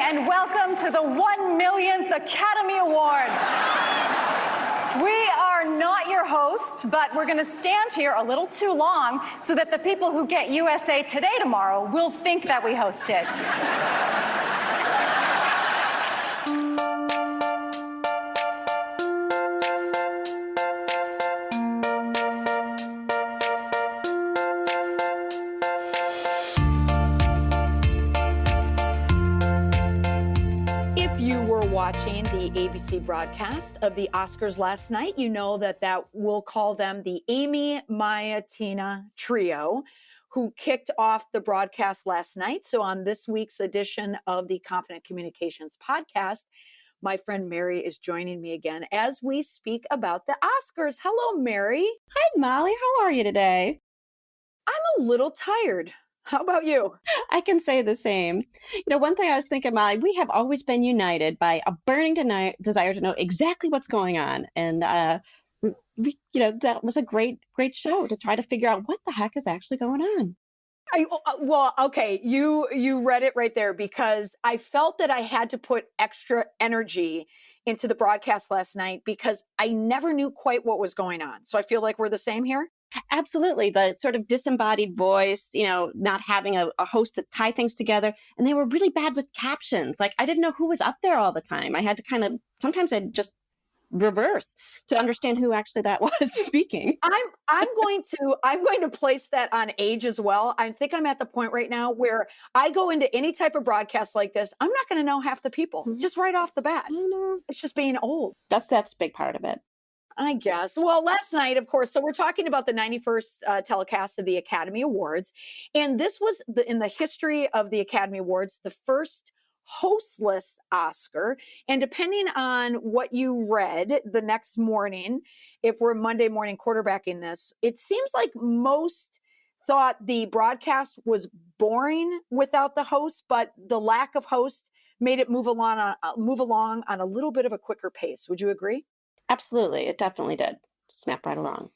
and welcome to the 1 millionth Academy Awards. We are not your hosts, but we're going to stand here a little too long so that the people who get USA Today tomorrow will think that we hosted. Watching the ABC broadcast of the Oscars last night, you know that we'll call them the Amy, Maya, Tina trio, who kicked off the broadcast last night. So on this week's edition of the Confident Communications podcast, my friend Mary is joining me again as we speak about the Oscars. Hello, Mary. Hi, Molly. How are you today? I'm a little tired. How about you? I can say the same. You know, one thing I was thinking, Molly, we have always been united by a burning desire to know exactly what's going on. And, that was a great show to try to figure out what the heck is actually going on. Okay, you read it right there, because I felt that I had to put extra energy into the broadcast last night because I never knew quite what was going on. So I feel like we're the same here. Absolutely. The sort of disembodied voice, not having a host to tie things together. And they were really bad with captions. Like, I didn't know who was up there all the time. I had to sometimes I'd just reverse to understand who actually that was speaking. I'm going to place that on age as well. I think I'm at the point right now where I go into any type of broadcast like this, I'm not going to know half the people just right off the bat. It's just being old. That's a big part of it, I guess. Well, last night, of course, so we're talking about the 91st telecast of the Academy Awards. And this was, in the history of the Academy Awards, the first hostless Oscar. And depending on what you read the next morning, if we're Monday morning quarterbacking this, it seems like most thought the broadcast was boring without the host, but the lack of host made it move along on a little bit of a quicker pace. Would you agree? Absolutely. It definitely did snap right along.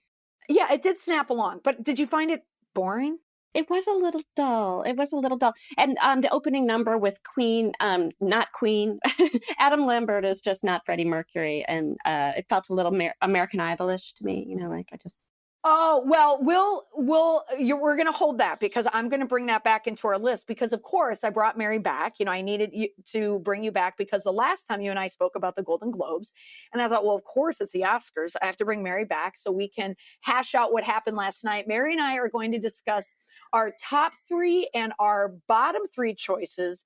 Yeah, it did snap along. But did you find it boring? It was a little dull. And the opening number with Queen, not Queen, Adam Lambert is just not Freddie Mercury. And it felt a little American Idol-ish to me, I just... Oh, well, we're going to hold that because I'm going to bring that back into our list because, of course, I brought Mary back. I needed to bring you back because the last time you and I spoke about the Golden Globes, and I thought, well, of course, it's the Oscars. I have to bring Mary back so we can hash out what happened last night. Mary and I are going to discuss our top 3 and our bottom 3 choices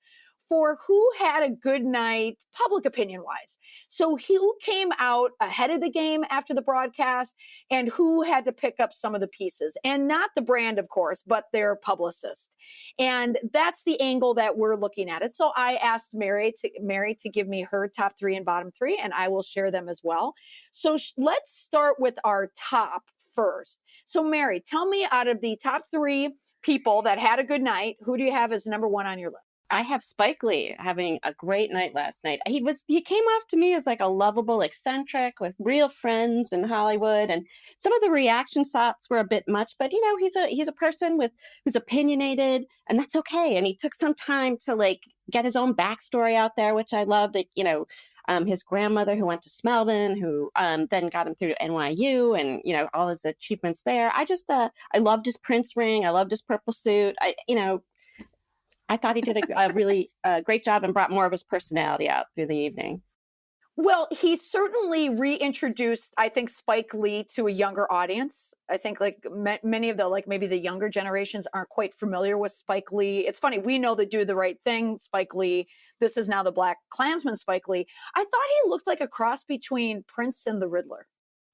for who had a good night, public opinion wise. So who came out ahead of the game after the broadcast and who had to pick up some of the pieces, and not the brand, of course, but their publicist. And that's the angle that we're looking at it. So I asked Mary to give me her top 3 and bottom 3, and I will share them as well. So let's start with our top first. So Mary, tell me, out of the top 3 people that had a good night, who do you have as number 1 on your list? I have Spike Lee having a great night last night. He came off to me as like a lovable eccentric with real friends in Hollywood, and some of the reaction shots were a bit much, but he's a person who's opinionated, and that's okay. And he took some time to get his own backstory out there, which I loved. His grandmother who went to Smelvin, who then got him through NYU, and all his achievements there. I loved his Prince ring. I loved his purple suit. I thought he did a really great job and brought more of his personality out through the evening. Well, he certainly reintroduced, I think, Spike Lee to a younger audience. I think many of maybe the younger generations aren't quite familiar with Spike Lee. It's funny, we know the Do the Right Thing Spike Lee. This is now the Black Klansman Spike Lee. I thought he looked like a cross between Prince and the Riddler.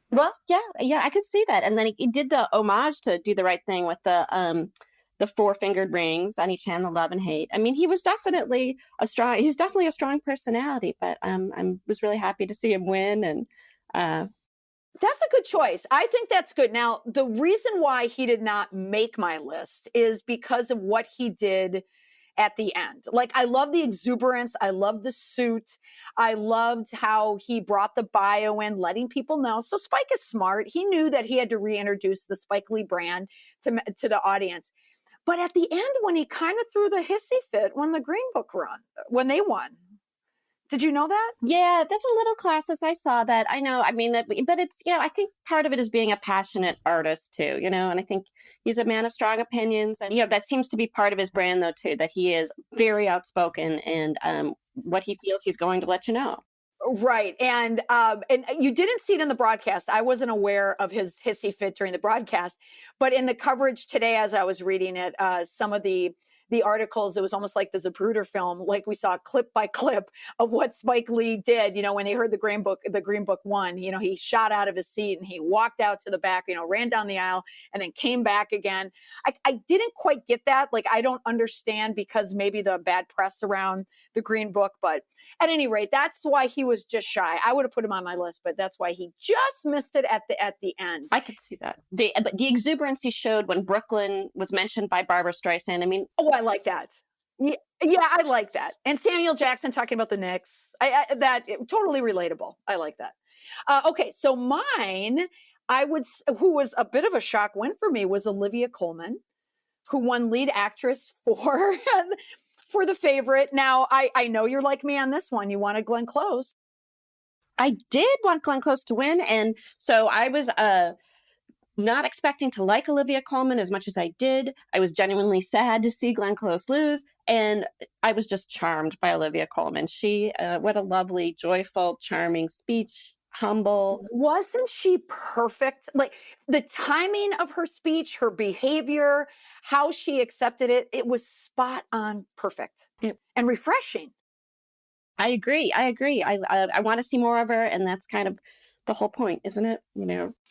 Well, yeah, I could see that. And then he did the homage to Do the Right Thing with the 4-fingered rings on each hand, the love and hate. I mean, he's definitely a strong personality, but I was really happy to see him win. And that's a good choice. I think that's good. Now, the reason why he did not make my list is because of what he did at the end. I love the exuberance. I love the suit. I loved how he brought the bio in, letting people know. So Spike is smart. He knew that he had to reintroduce the Spike Lee brand to the audience. But at the end, when he kind of threw the hissy fit when the Green Book when they won. Did you know that? Yeah, that's a little classist. I saw that. I know. I mean, that, but it's, I think part of it is being a passionate artist too, and I think he's a man of strong opinions. And, that seems to be part of his brand though, too, that he is very outspoken and what he feels he's going to let you know. Right. And you didn't see it in the broadcast. I wasn't aware of his hissy fit during the broadcast, but in the coverage today, as I was reading it, some of the articles, it was almost like the Zapruder film, like we saw clip by clip of what Spike Lee did, when he heard the Green Book won, he shot out of his seat and he walked out to the back, ran down the aisle and then came back again. I didn't quite get that. Like, I don't understand, because maybe the bad press around the Green Book, but at any rate, that's why he was just shy. I would have put him on my list, but that's why he just missed it at the end. I could see that. But the exuberance he showed when Brooklyn was mentioned by Barbara Streisand. I mean, I like that. Yeah, I like that. And Samuel Jackson talking about the Knicks. Totally relatable. I like that. Okay, so mine, who was a bit of a shock win for me, was Olivia Colman, who won lead actress for for The Favorite. Now, I know you're like me on this one. You wanted Glenn Close. I did want Glenn Close to win, and so I was not expecting to like Olivia Colman as much as I did. I was genuinely sad to see Glenn Close lose, and I was just charmed by Olivia Colman. She, what a lovely, joyful, charming speech, humble. Wasn't she perfect? Like, the timing of her speech, her behavior, how she accepted it, it was spot on perfect and refreshing. I agree. I want to see more of her, and that's kind of the whole point, isn't it?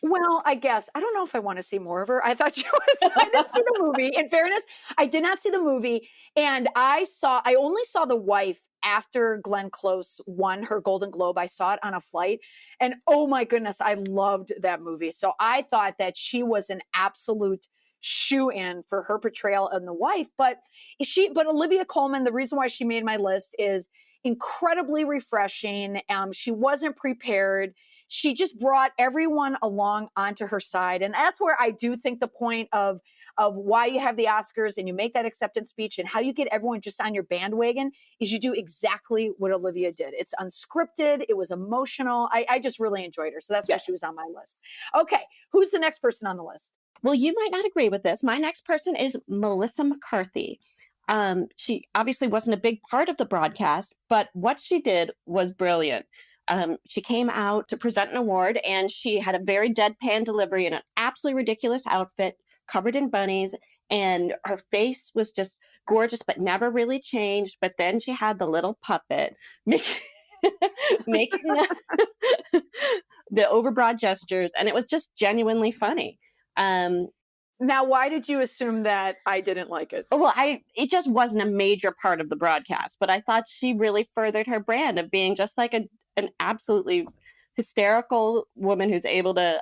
Well, I guess. I don't know if I want to see more of her. I thought I didn't see the movie. In fairness, I did not see the movie. And I only saw The Wife after Glenn Close won her Golden Globe. I saw it on a flight. And oh my goodness, I loved that movie. So I thought that she was an absolute shoe-in for her portrayal in The Wife. But Olivia Colman, the reason why she made my list is incredibly refreshing. She wasn't prepared. She just brought everyone along onto her side. And that's where I do think the point of why you have the Oscars and you make that acceptance speech and how you get everyone just on your bandwagon is you do exactly what Olivia did. It's unscripted. It was emotional. I just really enjoyed her. So that's why she was on my list. Okay. Who's the next person on the list? Well, you might not agree with this. My next person is Melissa McCarthy. She obviously wasn't a big part of the broadcast, but what she did was brilliant. She came out to present an award, and she had a very deadpan delivery in an absolutely ridiculous outfit covered in bunnies, and her face was just gorgeous but never really changed. But then she had the little puppet making the overbroad gestures, and it was just genuinely funny. Now, why did you assume that I didn't like it? Well, it just wasn't a major part of the broadcast, but I thought she really furthered her brand of being just like an absolutely hysterical woman who's able to,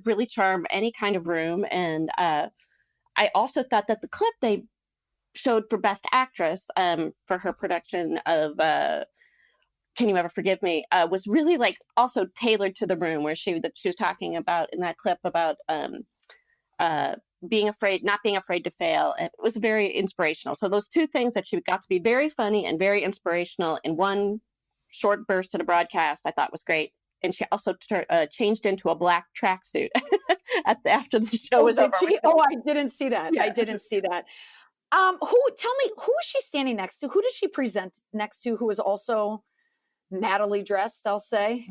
really charm any kind of room. And I also thought that the clip they showed for Best Actress for her production of Can You Ever Forgive Me was really like also tailored to the room, where she was talking about in that clip about not being afraid to fail. It was very inspirational. So those two things, that she got to be very funny and very inspirational in one short burst in a broadcast, I thought was great. And she also changed into a black tracksuit after the show was over. I didn't see that. Yeah. I didn't see that. Tell me, who was she standing next to? Who did she present next to, who was also Natalie dressed, I'll say,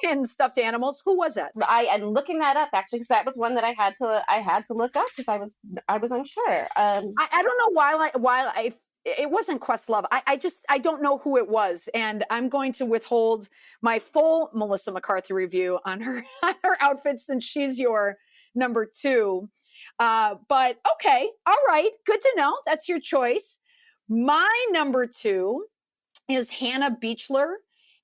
in stuffed animals? Who was it? I'm looking that up, actually, because that was one that I had to look up, because I was unsure. I don't know why it wasn't Questlove. I don't know who it was, and I'm going to withhold my full Melissa McCarthy review on her outfit, since she's your number 2. But okay, all right, good to know. That's your choice. My number 2 is Hannah Beachler,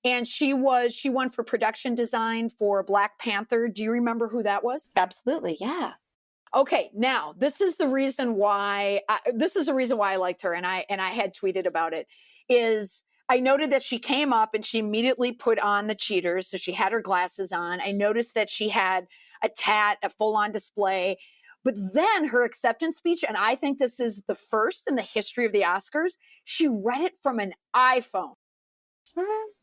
and she won for production design for Black Panther. Do you remember who that was? Absolutely, yeah. Okay, now this is the reason why I liked her, and I had tweeted about it. Is I noted that she came up and she immediately put on the cheaters, so she had her glasses on. I noticed that she had a tat, a full-on display. But then her acceptance speech, and I think this is the first in the history of the Oscars, she read it from an iPhone.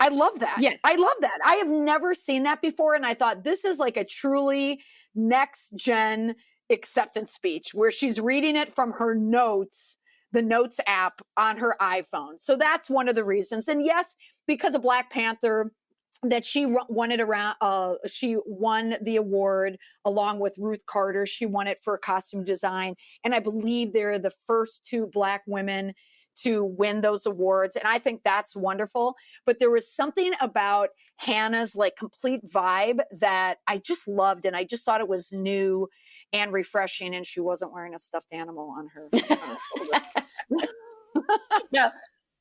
I love that. Yes. I love that. I have never seen that before. And I thought this is like a truly next gen acceptance speech where she's reading it from her notes, the notes app on her iPhone. So that's one of the reasons. And yes, because of Black Panther, that she won it around, she won the award along with Ruth Carter. She won it for costume design. And I believe they're the first 2 Black women to win those awards. And I think that's wonderful. But there was something about Hannah's like complete vibe that I just loved. And I just thought it was new and refreshing. And she wasn't wearing a stuffed animal on her shoulder. No,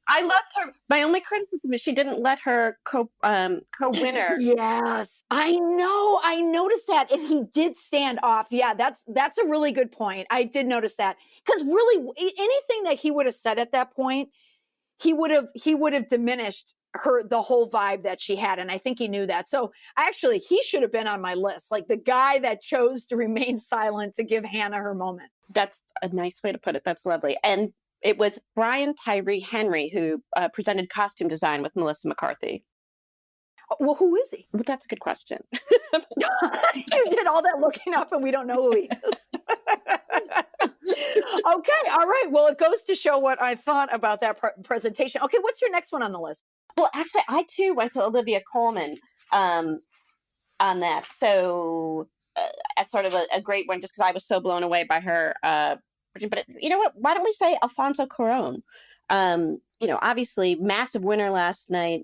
I loved her. My only criticism is she didn't let her co-winner. Yes, I know. I noticed that, and he did stand off. Yeah, that's a really good point. I did notice that because really, anything that he would have said at that point, he would have diminished the whole vibe that she had, and I think he knew that. So actually, he should have been on my list, like the guy that chose to remain silent to give Hannah her moment. That's a nice way to put it. That's lovely. And it was Brian Tyree Henry who presented costume design with Melissa McCarthy. Well, who is he? Well, that's a good question. You did all that looking up and we don't know who he is. Okay, all right. Well, it goes to show what I thought about that presentation. Okay, what's your next one on the list? Well, actually, I too went to Olivia Colman on that. So as sort of a great one, just because I was so blown away by her. But you know what? Why don't we say Alfonso Cuarón? Obviously massive winner last night.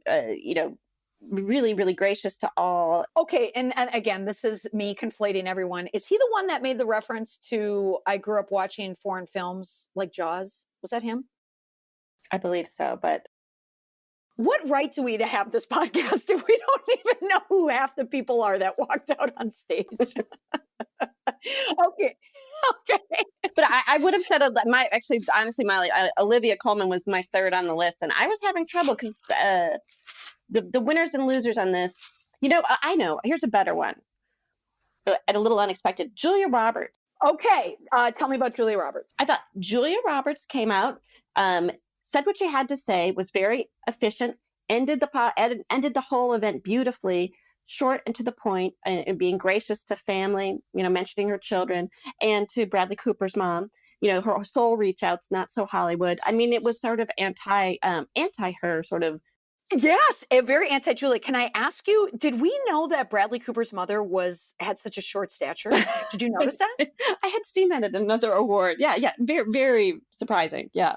Really, really gracious to all. Okay, and again, this is me conflating everyone. Is he the one that made the reference to I grew up watching foreign films like Jaws? Was that him? I believe so, but what right do we to have this podcast if we don't even know who half the people are that walked out on stage? Okay. But I would have said honestly, Miley, Olivia Colman was my third on the list, and I was having trouble because the winners and losers on this. I know. Here's a better one, and a little unexpected. Julia Roberts. Okay, tell me about Julia Roberts. I thought Julia Roberts came out, said what she had to say, was very efficient, ended the whole event beautifully, short and to the point, and being gracious to family, mentioning her children, and to Bradley Cooper's mom. Her soul reach outs, not so Hollywood. I mean, it was sort of anti her sort of. Yes, a very anti-Julia. Can I ask you, did we know that Bradley Cooper's mother had such a short stature? Did you notice that? I had seen that at another award. Yeah. Very, very surprising. Yeah.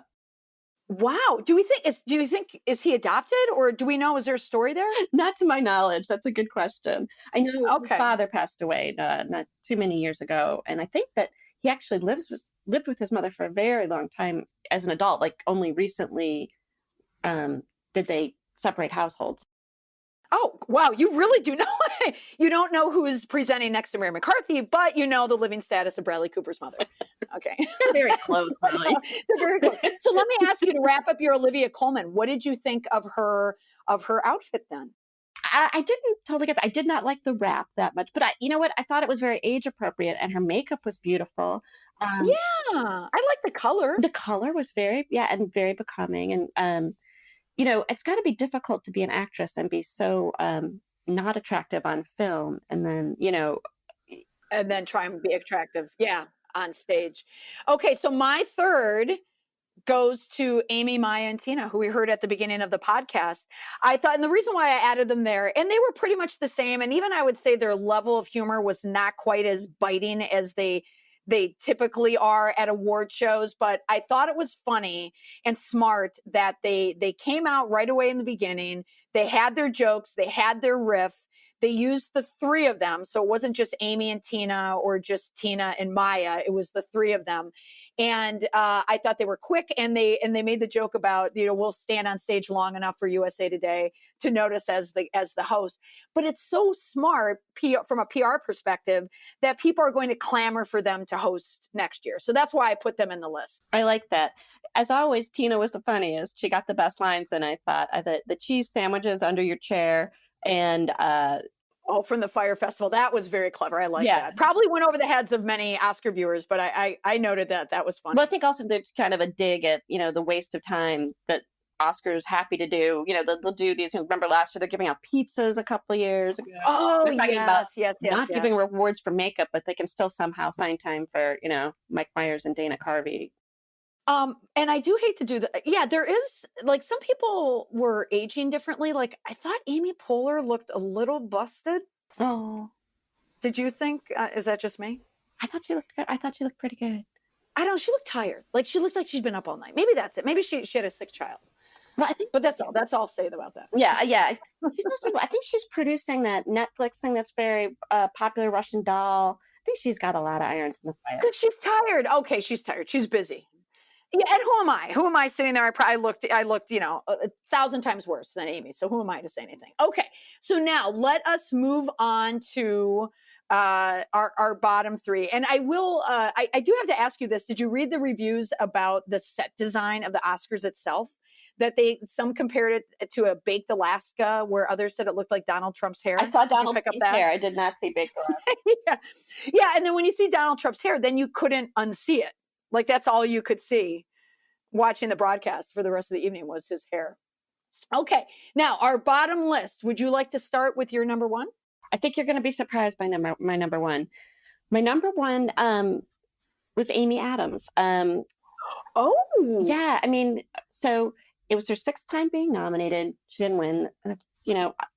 Wow. Do you think is he adopted, or do we know, is there a story there? Not to my knowledge. That's a good question. I know his father passed away not too many years ago. And I think that he actually lived with his mother for a very long time as an adult. Like only recently did they separate households. Oh, wow. You really do know. You don't know who's presenting next to Mary McCarthy, but you know the living status of Bradley Cooper's mother. Okay. They're very close, really. They're very close. So let me ask you to wrap up your Olivia Colman. What did you think of her outfit then? I didn't totally get that. I did not like the wrap that much, but you know what? I thought it was very age appropriate, and her makeup was beautiful. Yeah, I like the color. The color was very very becoming, and it's got to be difficult to be an actress and be so not attractive on film, and then try and be attractive, on stage. Okay, so my third goes to Amy, Maya, and Tina, who we heard at the beginning of the podcast. I thought, and the reason why I added them there, and they were pretty much the same, and even I would say their level of humor was not quite as biting as they typically are at award shows, but I thought it was funny and smart that they came out right away in the beginning. They had their jokes, they had their riff. They used the three of them. So it wasn't just Amy and Tina or just Tina and Maya. It was the three of them. And I thought they were quick, and they made the joke about, we'll stand on stage long enough for USA Today to notice as the host. But it's so smart from a PR perspective that people are going to clamor for them to host next year. So that's why I put them in the list. I like that. As always, Tina was the funniest. She got the best lines, and I thought the cheese sandwiches under your chair and Oh, from the Fire Festival. That was very clever. I like Yeah. that. Probably went over the heads of many Oscar viewers, but I noted that. That was fun. Well, I think also there's kind of a dig at, the waste of time that Oscar's happy to do. They'll do these. Remember last year they're giving out pizzas a couple of years ago. Oh, They're talking about yes. not giving rewards for makeup, but they can still somehow find time for, Mike Myers and Dana Carvey. And I do hate to do that. Yeah, there is like some people were aging differently. Like I thought Amy Poehler looked a little busted. Oh, Did you think? Is that just me? I thought she looked good. I thought she looked pretty good. I don't. She looked tired. Like she looked like she'd been up all night. Maybe that's it. Maybe she had a sick child. Well, I think, But that's all. That's all I'll say about that. yeah. I think she's producing that Netflix thing that's very popular, Russian Doll. I think she's got a lot of irons in the fire. Because she's tired. Okay, she's tired. She's busy. Yeah, and who am I? Who am I sitting there? I looked, 1,000 times worse than Amy. So who am I to say anything? Okay, so now let us move on to our bottom three. And I will, I do have to ask you this. Did you read the reviews about the set design of the Oscars itself? That some compared it to a baked Alaska, where others said it looked like Donald Trump's hair. I saw Donald Trump's Trump's hair. I did not see baked Alaska. yeah. And then when you see Donald Trump's hair, then you couldn't unsee it. Like that's all you could see watching the broadcast for the rest of the evening was his hair. Okay. Now our bottom list. Would you like to start with your number one? I think you're going to be surprised by my number one. My number one was Amy Adams. Oh. Yeah. I mean, so it was her sixth time being nominated. She didn't win.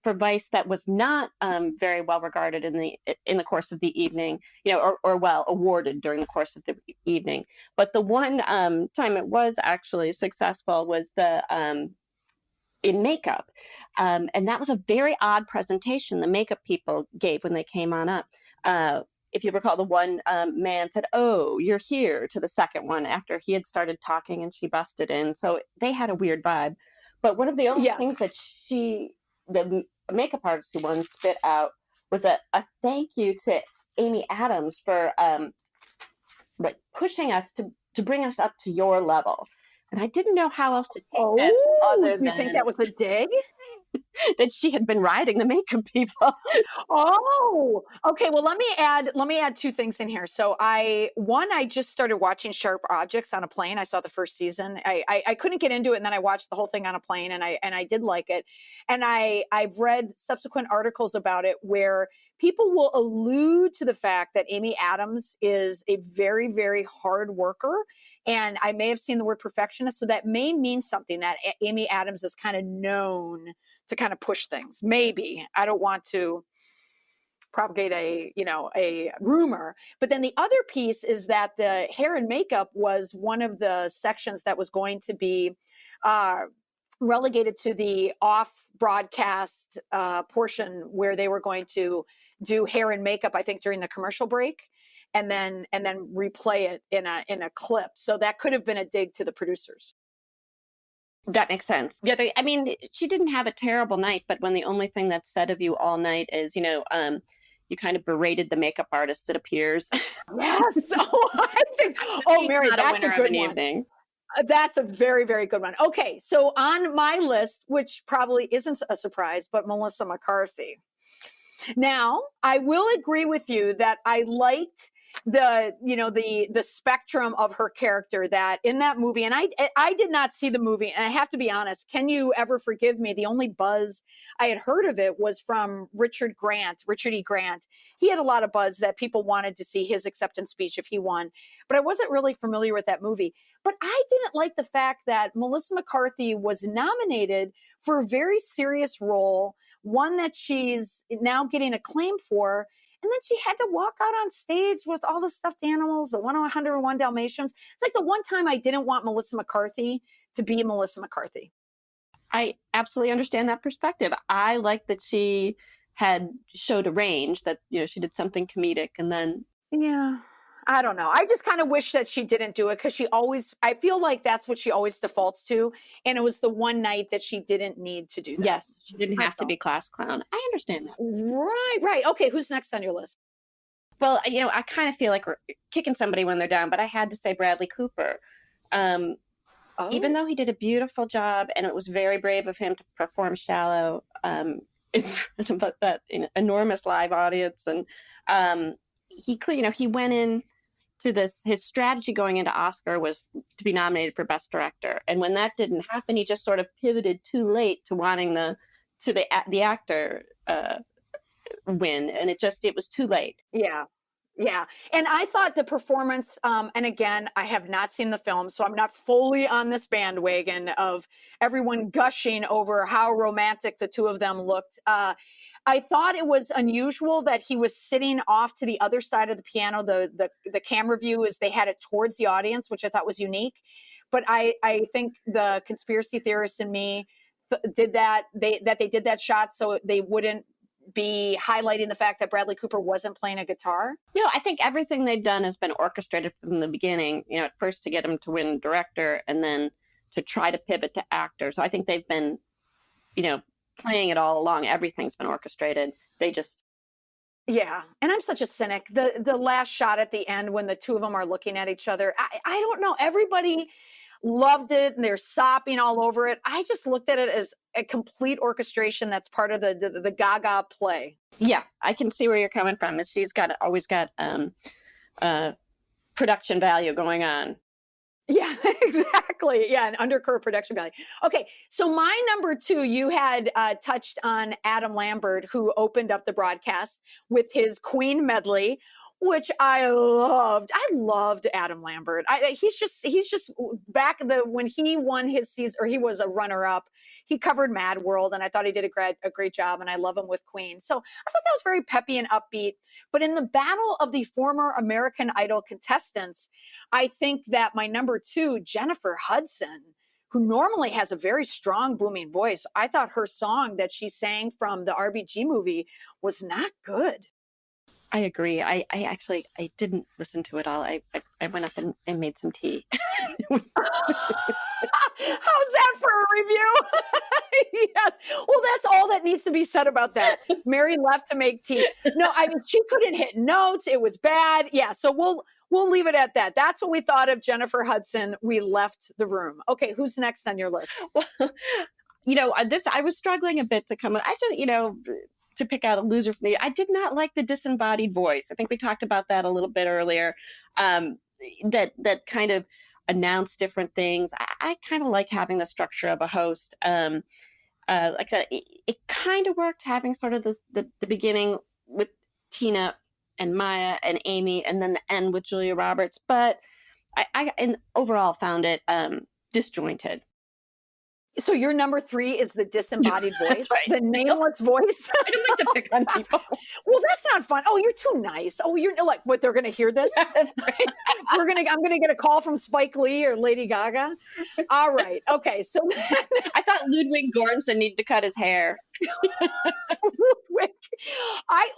For Vice that was not very well regarded in the course of the evening, or well awarded during the course of the evening. But the one time it was actually successful was the in makeup, and that was a very odd presentation the makeup people gave when they came on up. If you recall, the one man said, "Oh, you're here," to the second one after he had started talking and she busted in. So they had a weird vibe. But one of the only things that the makeup artist who won spit out was a thank you to Amy Adams for pushing us to bring us up to your level. And I didn't know how else to take that other than you think that was a dig? that she had been riding the makeup people. Oh, okay. Well, let me add two things in here. So I just started watching Sharp Objects on a plane. I saw the first season. I couldn't get into it, and then I watched the whole thing on a plane, and I did like it. And I've read subsequent articles about it where people will allude to the fact that Amy Adams is a very, very hard worker. And I may have seen the word perfectionist. So that may mean something, that Amy Adams is kind of known to kind of push things. Maybe. I don't want to propagate a rumor. But then the other piece is that the hair and makeup was one of the sections that was going to be relegated to the off broadcast portion where they were going to do hair and makeup, I think, during the commercial break. And then replay it in a clip. So that could have been a dig to the producers. That makes sense. Yeah, she didn't have a terrible night, but when the only thing that's said of you all night is, you kind of berated the makeup artist, it appears. Yes. Mary, that's a good one. Evening. That's a very, very good one. Okay, so on my list, which probably isn't a surprise, but Melissa McCarthy. Now, I will agree with you that I liked the spectrum of her character that in that movie, and I did not see the movie, and I have to be honest, Can You Ever Forgive Me? The only buzz I had heard of it was from Richard E. Grant. He had a lot of buzz that people wanted to see his acceptance speech if he won, but I wasn't really familiar with that movie. But I didn't like the fact that Melissa McCarthy was nominated for a very serious role, one that she's now getting acclaim for. And then she had to walk out on stage with all the stuffed animals, the 101 Dalmatians. It's like the one time I didn't want Melissa McCarthy to be Melissa McCarthy. I absolutely understand that perspective. I like that she had showed a range, that, she did something comedic and then. Yeah. I don't know. I just kind of wish that she didn't do it because I feel like that's what she always defaults to. And it was the one night that she didn't need to do that. Yes, she didn't have to be class clown. I understand that. Right. Okay, who's next on your list? Well, I kind of feel like we're kicking somebody when they're down, but I had to say Bradley Cooper. Even though he did a beautiful job and it was very brave of him to perform Shallow, in front of that enormous live audience. And he went in to this, his strategy going into Oscar was to be nominated for Best Director. And when that didn't happen, he just sort of pivoted too late to wanting the actor win. And it was too late. Yeah. Yeah. And I thought the performance, and again, I have not seen the film, so I'm not fully on this bandwagon of everyone gushing over how romantic the two of them looked. I thought it was unusual that he was sitting off to the other side of the piano. The camera view is they had it towards the audience, which I thought was unique. But I think the conspiracy theorist in me did that. They did that shot so they wouldn't be highlighting the fact that Bradley Cooper wasn't playing a guitar. I think everything they've done has been orchestrated from the beginning, at first to get him to win director and then to try to pivot to actor. So I think they've been, playing it all along. Everything's been orchestrated. They just... Yeah. And I'm such a cynic. The last shot at the end when the two of them are looking at each other, I don't know. Everybody loved it and they're sopping all over it. I just looked at it as a complete orchestration that's part of the Gaga play. Yeah, I can see where you're coming from. She's always got production value going on. Yeah, exactly. Yeah, an undercurrent production value. Okay, so my number 2, you had touched on Adam Lambert, who opened up the broadcast with his Queen medley, which I loved. I loved Adam Lambert. He's just back when he won his season, or he was a runner-up. He covered Mad World, and I thought he did a great job, and I love him with Queen. So I thought that was very peppy and upbeat. But in the battle of the former American Idol contestants, I think that my number 2, Jennifer Hudson, who normally has a very strong, booming voice, I thought her song that she sang from the RBG movie was not good. I agree. I actually didn't listen to it all. I went up and made some tea. How's that for a review? Yes. Well, that's all that needs to be said about that. Mary left to make tea. No, I mean, she couldn't hit notes. It was bad. Yeah. So we'll leave it at that. That's what we thought of Jennifer Hudson. We left the room. Okay. Who's next on your list? Well, I was struggling a bit to come. I just, to pick out a loser for me. I did not like the disembodied voice. I think we talked about that a little bit earlier. That kind of announced different things. I kind of like having the structure of a host. Like I said, it kind of worked having sort of the beginning with Tina and Maya and Amy, and then the end with Julia Roberts. But I overall found it disjointed. So your number 3 is the disembodied voice, right. The nameless voice. I don't like to pick on people. Well, that's not fun. Oh, you're too nice. Oh, you're like, what? They're going to hear this. That's right. I'm going to get a call from Spike Lee or Lady Gaga. All right. Okay. So I thought Ludwig Göransson needed to cut his hair.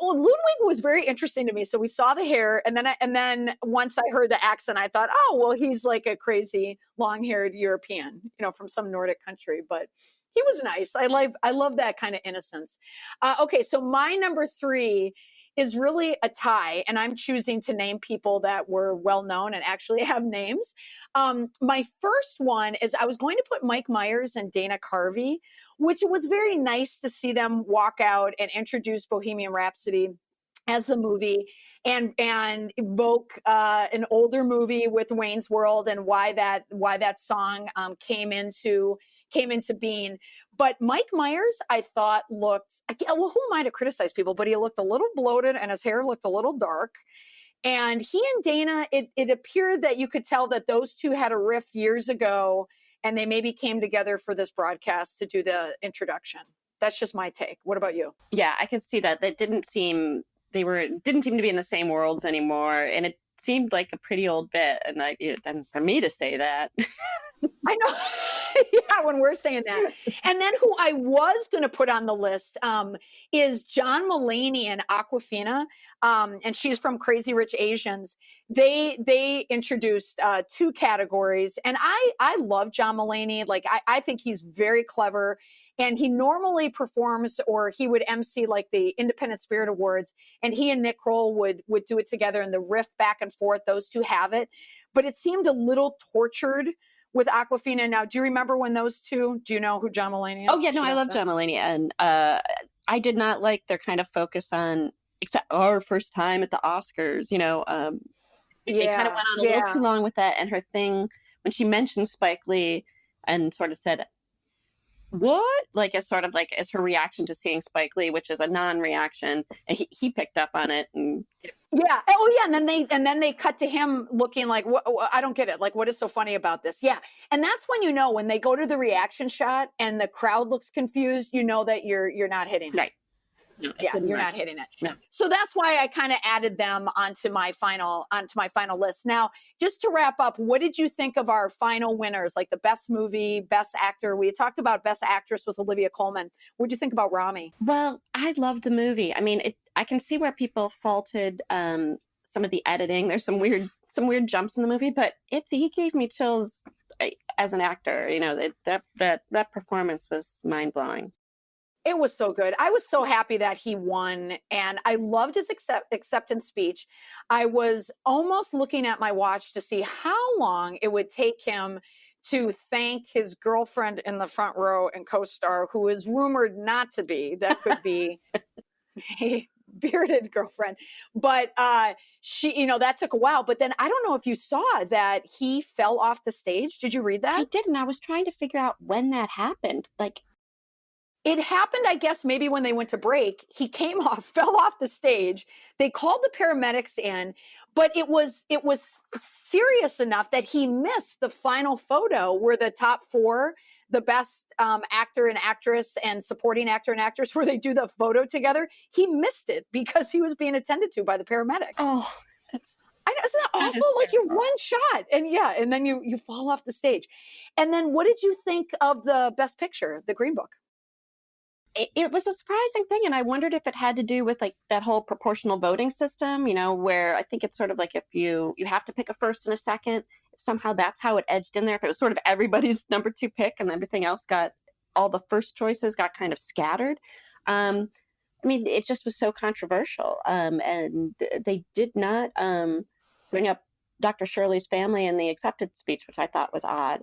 Ludwig was very interesting to me. So we saw the hair, and then once I heard the accent, I thought, oh, well, he's like a crazy long-haired European, from some Nordic country. But he was nice. I love that kind of innocence. Okay, so my number 3 is really a tie, and I'm choosing to name people that were well known and actually have names. My first one is I was going to put Mike Myers and Dana Carvey, which was very nice to see them walk out and introduce Bohemian Rhapsody as the movie and evoke an older movie with Wayne's World and why that song came into being. But Mike Myers, I thought looked, well, who am I to criticize people? But he looked a little bloated and his hair looked a little dark. And he and Dana, it appeared that you could tell that those two had a riff years ago, and they maybe came together for this broadcast to do the introduction. That's just my take. What about you? Yeah, I can see that. That didn't seem to be in the same worlds anymore, and it seemed like a pretty old bit. And then for me to say that, I know. Yeah, when we're saying that. And then who I was going to put on the list is John Mulaney and Awkwafina, and she's from Crazy Rich Asians. They introduced 2 categories, and I love John Mulaney. Like I think he's very clever. And he normally performs, or he would MC like the Independent Spirit Awards, and he and Nick Kroll would do it together, and the riff back and forth, those two have it. But it seemed a little tortured with Awkwafina. Now, do you remember when those two, do you know who John Mulaney is? Oh yeah, no, I love John Mulaney. And I did not like their kind of focus on except our first time at the Oscars. They kind of Yeah, went on a little yeah. too long with that. And her thing when she mentioned Spike Lee and sort of said, "What?" Like as sort of like as her reaction to seeing Spike Lee, which is a non-reaction, and he picked up on it and Yeah. Oh, yeah. And then they cut to him looking like, I don't get it. Like, what is so funny about this? Yeah. And that's when when they go to the reaction shot and the crowd looks confused, that you're not hitting it. right. No, it Yeah, didn't you're work. not hitting it. No. So that's why I kind of added them onto my final list. Now, just to wrap up, what did you think of our final winners? Like the best movie, best actor. We had talked about best actress with Olivia Colman. What did you think about Rami? Well, I love the movie. I mean, I can see where people faulted some of the editing. There's some weird jumps in the movie, but he gave me chills as an actor. That performance was mind blowing. It was so good. I was so happy that he won, and I loved his acceptance speech. I was almost looking at my watch to see how long it would take him to thank his girlfriend in the front row and co-star, who is rumored not to be. That could be a bearded girlfriend, but she, that took a while. But then I don't know if you saw that he fell off the stage. Did you read I that? didn't. I was trying to figure out when that happened. Like, It happened, I guess, maybe when they went to break. He came off, fell off the stage. They called the paramedics in, but it was serious enough that he missed the final photo where the top four, the best actor and actress and supporting actor and actress, where they do the photo together. He missed it because he was being attended to by the paramedic. oh, that's I know, isn't that that is awful? Like you're terrible. one shot, and yeah, and then you fall off the stage. And then, what did you think of the best picture, the Green Book? It was a surprising thing, and I wondered if it had to do with like that whole proportional voting system, where I think it's sort of like if you have to pick a first and a second, if somehow that's how it edged in there. If it was sort of everybody's number two pick and everything else got all the first choices got kind of scattered. I mean, it just was so controversial, and they did not bring up Dr. Shirley's family in the acceptance speech, which I thought was odd.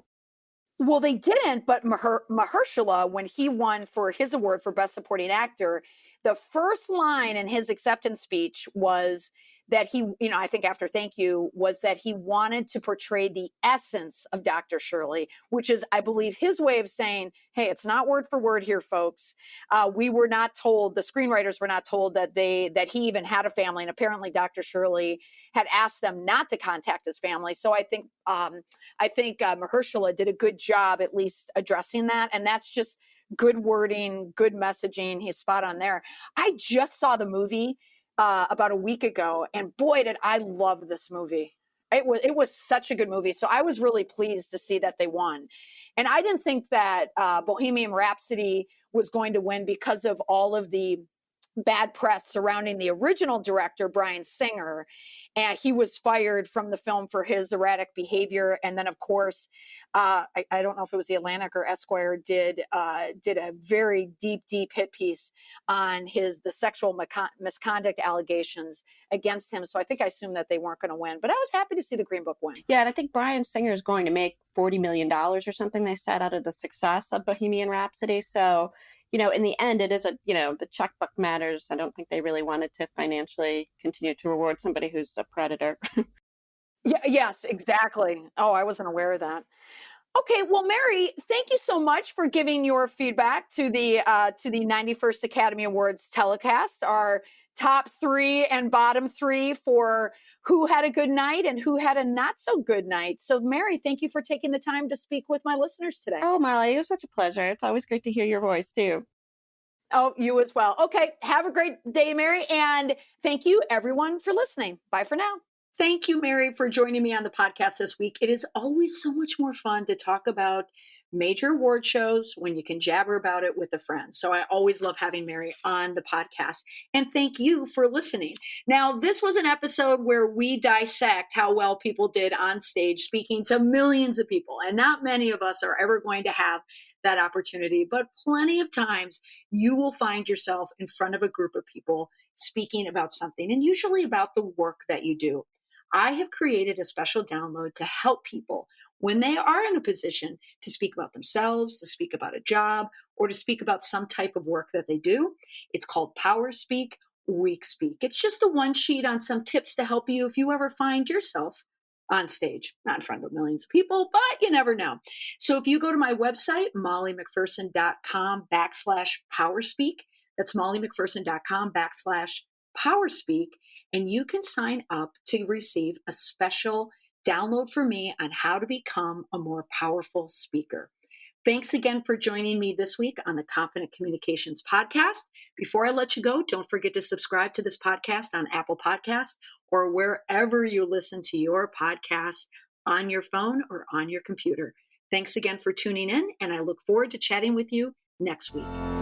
Well, they didn't, but Mahershala, when he won for his award for Best Supporting Actor, the first line in his acceptance speech was that I think after thank you, was that he wanted to portray the essence of Dr. Shirley, which is, I believe, his way of saying, hey, it's not word for word here, folks. We were not told, the screenwriters were not told that he even had a family. And apparently Dr. Shirley had asked them not to contact his family. So I think Mahershala did a good job at least addressing that. And that's just good wording, good messaging. He's spot on there. I just saw the movie about a week ago, and boy, did I love this movie. It was such a good movie. So I was really pleased to see that they won. And I didn't think that Bohemian Rhapsody was going to win because of all of the bad press surrounding the original director, Bryan Singer. And he was fired from the film for his erratic behavior. And then, of course, I don't know if it was the Atlantic or Esquire did a very deep hit piece on the sexual misconduct allegations against him. So I assumed that they weren't going to win. But I was happy to see the Green Book win. Yeah, and I think Bryan Singer is going to make $40 million or something, they said, out of the success of Bohemian Rhapsody. So, in the end, it is the checkbook matters. I don't think they really wanted to financially continue to reward somebody who's a predator. Yeah, yes, exactly. Oh, I wasn't aware of that. Okay, well, Mary, thank you so much for giving your feedback to the 91st Academy Awards telecast. Our top three and bottom three for who had a good night and who had a not so good night. So, Mary, thank you for taking the time to speak with my listeners today. Oh, Molly, it was such a pleasure. It's always great to hear your voice, too. Oh, you as well. Okay, have a great day, Mary, and thank you, everyone, for listening. Bye for now. Thank you, Mary, for joining me on the podcast this week. It is always so much more fun to talk about major award shows when you can jabber about it with a friend. So I always love having Mary on the podcast. And thank you for listening. Now, this was an episode where we dissect how well people did on stage speaking to millions of people. And not many of us are ever going to have that opportunity, but plenty of times you will find yourself in front of a group of people speaking about something, and usually about the work that you do. I have created a special download to help people when they are in a position to speak about themselves, to speak about a job, or to speak about some type of work that they do. It's called Power Speak, Weak Speak. It's just a one sheet on some tips to help you if you ever find yourself on stage, not in front of millions of people, but you never know. So if you go to my website, mollymcpherson.com/powerspeak, that's mollymcpherson.com/powerspeak, and you can sign up to receive a special download for me on how to become a more powerful speaker. Thanks again for joining me this week on the Confident Communications Podcast. Before I let you go, don't forget to subscribe to this podcast on Apple Podcasts or wherever you listen to your podcasts on your phone or on your computer. Thanks again for tuning in, and I look forward to chatting with you next week.